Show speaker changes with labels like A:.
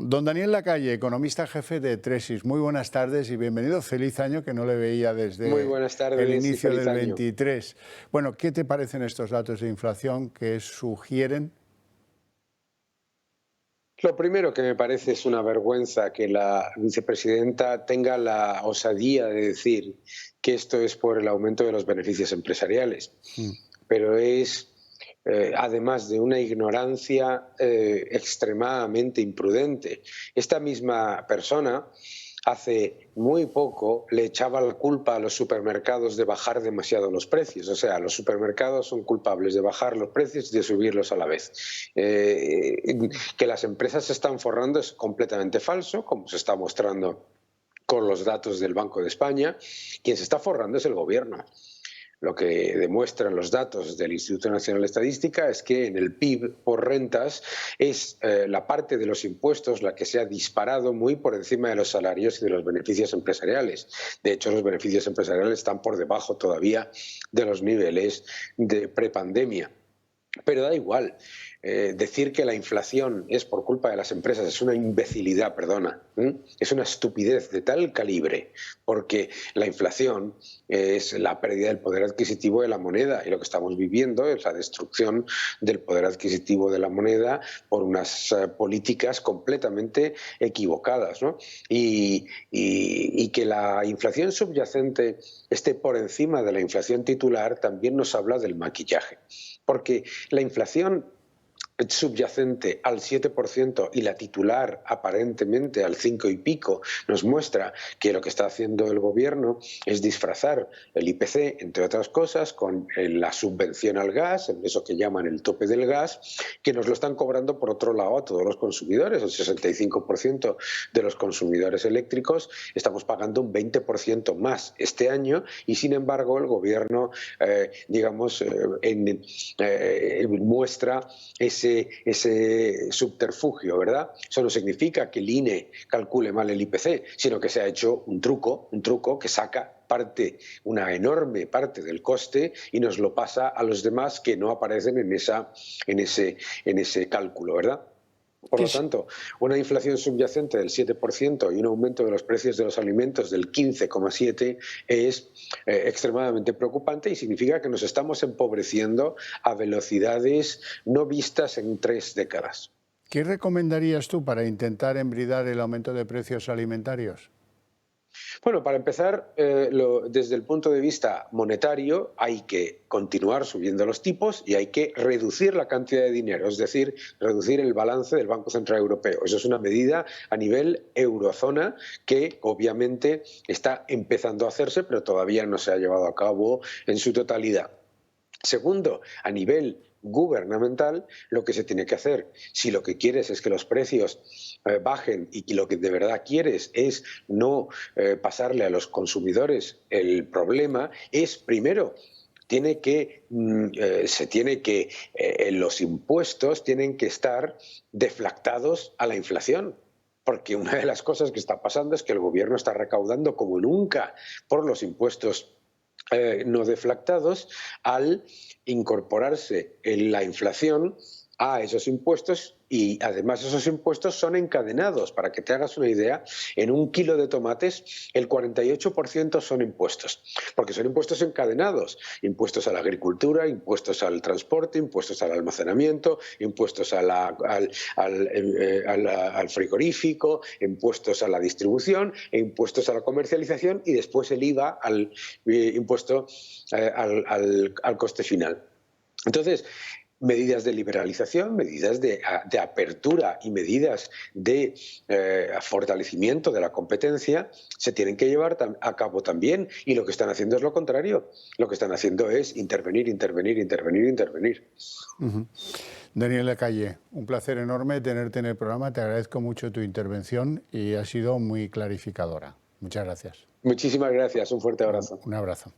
A: Don Daniel Lacalle, economista jefe de Tresis. Muy buenas tardes y bienvenido. Feliz año, que no le veía
B: Muy
A: desde
B: buenas tardes
A: el
B: y
A: inicio
B: feliz
A: del
B: año.
A: 23. Bueno, ¿qué te parecen estos datos de inflación que sugieren?
B: Lo primero que me parece es una vergüenza que la vicepresidenta tenga la osadía de decir que esto es por el aumento de los beneficios empresariales,
A: Mm.
B: pero es además de una ignorancia extremadamente imprudente. Esta misma persona hace muy poco le echaba la culpa a los supermercados de bajar demasiado los precios. O sea, los supermercados son culpables de bajar los precios y de subirlos a la vez. Que las empresas se están forrando es completamente falso, como se está mostrando con los datos del Banco de España. Quien se está forrando es el gobierno. Lo que demuestran los datos del Instituto Nacional de Estadística es que en el PIB por rentas es la parte de los impuestos la que se ha disparado muy por encima de los salarios y de los beneficios empresariales. De hecho, los beneficios empresariales están por debajo todavía de los niveles de prepandemia. Pero da igual. Decir que la inflación es por culpa de las empresas es una imbecilidad, perdona. Es una estupidez de tal calibre, porque la inflación es la pérdida del poder adquisitivo de la moneda y lo que estamos viviendo es la destrucción del poder adquisitivo de la moneda por unas políticas completamente equivocadas, ¿no? Y que la inflación subyacente esté por encima de la inflación titular también nos habla del maquillaje, porque la inflación subyacente al 7% y la titular aparentemente al 5 y pico nos muestra que lo que está haciendo el gobierno es disfrazar el IPC, entre otras cosas, con la subvención al gas, en eso que llaman el tope del gas, que nos lo están cobrando por otro lado a todos los consumidores. El 65% de los consumidores eléctricos estamos pagando un 20% más este año y sin embargo el gobierno muestra ese subterfugio, ¿verdad? Eso no significa que el INE calcule mal el IPC, sino que se ha hecho un truco que saca una enorme parte del coste y nos lo pasa a los demás que no aparecen en ese cálculo, ¿verdad? Por
A: ¿Qué
B: lo
A: es?
B: tanto, una inflación subyacente del 7% y un aumento de los precios de los alimentos del 15,7% es extremadamente preocupante y significa que nos estamos empobreciendo a velocidades no vistas en 3 décadas.
A: ¿Qué recomendarías tú para intentar embridar el aumento de precios alimentarios?
B: Bueno, para empezar, desde el punto de vista monetario, hay que continuar subiendo los tipos y hay que reducir la cantidad de dinero, es decir, reducir el balance del Banco Central Europeo. Eso es una medida a nivel eurozona que obviamente está empezando a hacerse, pero todavía no se ha llevado a cabo en su totalidad. Segundo, a nivel gubernamental, lo que se tiene que hacer, si lo que quieres es que los precios bajen y lo que de verdad quieres es no pasarle a los consumidores el problema, es primero los impuestos tienen que estar deflactados a la inflación. Porque una de las cosas que está pasando es que el gobierno está recaudando como nunca por los impuestos no deflactados al incorporarse en la inflación a esos impuestos y además esos impuestos son encadenados. Para que te hagas una idea, en un kilo de tomates el 48% son impuestos, porque son impuestos encadenados, impuestos a la agricultura, impuestos al transporte, impuestos al almacenamiento, impuestos al frigorífico, impuestos a la distribución e impuestos a la comercialización y después el IVA al impuesto al coste final. Entonces, medidas de liberalización, medidas de apertura y medidas de fortalecimiento de la competencia se tienen que llevar a cabo también, y lo que están haciendo es lo contrario. Lo que están haciendo es intervenir.
A: Daniel Lacalle, un placer enorme tenerte en el programa. Te agradezco mucho tu intervención y ha sido muy clarificadora. Muchas gracias.
B: Muchísimas gracias. Un fuerte abrazo.
A: Un abrazo.